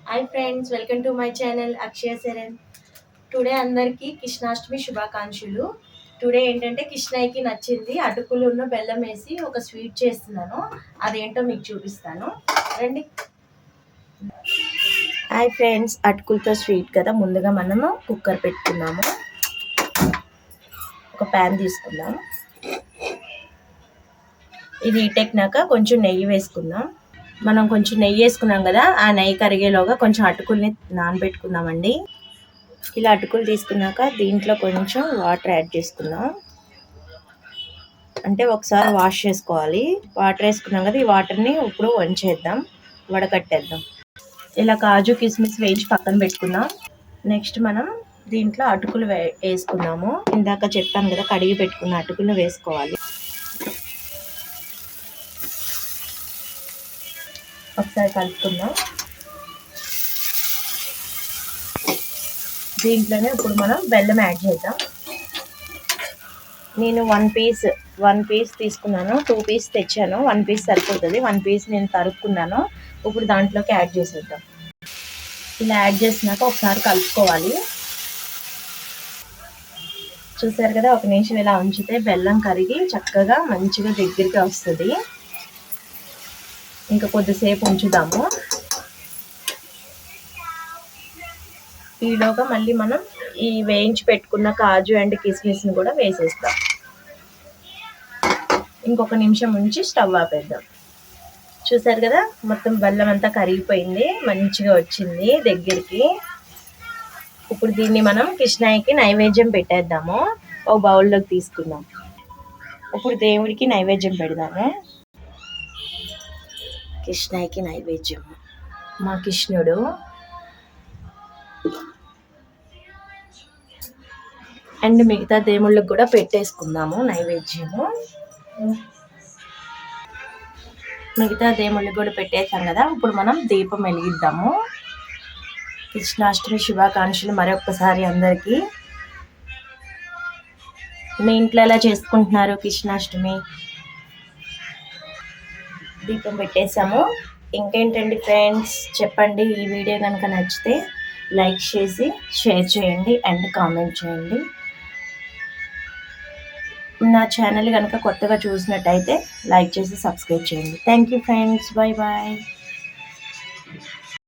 Hi friends, welcome to my channel Akshaya Sharan. Today అందరికీ కృష్ణాష్టమి శుభాకాంక్షలు. Today ఏంటంటే కృష్ణయ్యకి నచ్చింది అటుకులున్న బెల్లం వేసి ఒక స్వీట్ చేస్తున్నాను. అదేంటో మీకు చూపిస్తాను రండి. హాయ్ ఫ్రెండ్స్, అటుకులతో స్వీట్ కదా. ముందుగా మనము కుక్కర్ పెట్టుకున్నాము. ఒక ప్యాన్ తీసుకుందాం. ఇది హీటెక్కినాక కొంచెం నెయ్యి వేసుకుందాం. మనం కొంచెం నెయ్యి వేసుకున్నాం కదా, ఆ నెయ్యి కరిగేలోగా కొంచెం అటుకుల్ని నానబెట్టుకుందామండి. ఇలా అటుకులు తీసుకున్నాక దీంట్లో కొంచెం వాటర్ యాడ్ చేసుకుందాం. అంటే ఒకసారి వాష్ చేసుకోవాలి. వాటర్ వేసుకున్నాం కదా, ఈ వాటర్ని ఇప్పుడు వంచేద్దాం, వడకట్టేద్దాం. ఇలా కాజు కిస్మిస్ వేయించి పక్కన పెట్టుకుందాం. నెక్స్ట్ మనం దీంట్లో అటుకులు వేసుకుందాము. ఇందాక చెప్పాను కదా, కడిగి పెట్టుకున్న అటుకులు వేసుకోవాలి. ఒకసారి కలుపుకుందాం. దీంట్లోనే ఇప్పుడు మనం బెల్లం యాడ్ చేద్దాం. నేను వన్ పీస్ తీసుకున్నాను. 2 పీస్ తెచ్చాను. 1 పీస్ సరిపోతుంది. 1 పీస్ నేను తరుక్కున్నాను. ఇప్పుడు దాంట్లోకి యాడ్ చేసేద్దాం. ఇలా యాడ్ చేసినాక ఒకసారి కలుపుకోవాలి. చూసారు కదా, 1 నిమిషం ఇలా ఉంచితే బెల్లం కరిగి చక్కగా మంచిగా దగ్గరికి వస్తుంది. ఇంకా కొద్దిసేపు ఉంచుదాము. ఈలోగా మళ్ళీ మనం ఈ వేయించి పెట్టుకున్న కాజు అండ్ కిస్మిస్ని కూడా వేసేస్తాం. ఇంకొక నిమిషం ఉంచి స్టవ్ ఆపేద్దాం. చూసారు కదా, మొత్తం బెల్లం అంతా కరిగిపోయింది, మంచిగా వచ్చింది దగ్గరికి. ఇప్పుడు దీన్ని మనం కృష్ణయ్యకి నైవేద్యం పెట్టేద్దాము. ఒక బౌల్లోకి తీసుకుందాం. ఇప్పుడు దేవుడికి నైవేద్యం పెడదాము. కృష్ణయ్యకి నైవేద్యం, మా కృష్ణుడు. అండ్ మిగతా దేవుళ్ళకి కూడా పెట్టేసుకుందాము నైవేద్యము. మిగతా దేవుళ్ళకి కూడా పెట్టేసాం కదా, ఇప్పుడు మనం దీపం వెలిగిద్దాము. కృష్ణాష్టమి శుభాకాంక్షలు మరొకసారి అందరికీ. మీ ఇంట్లో ఎలా చేసుకుంటున్నారు కృష్ణాష్టమి? దీపం పెట్టేసాము. ఇంకేంటండి ఫ్రెండ్స్, చెప్పండి. ఈ వీడియో కనుక నచ్చితే లైక్ చేసి షేర్ చేయండి అండ్ కామెంట్ చేయండి. నా ఛానల్ కనుక కొత్తగా చూసినట్టయితే లైక్ చేసి సబ్స్క్రైబ్ చేయండి. Thank you friends, bye bye.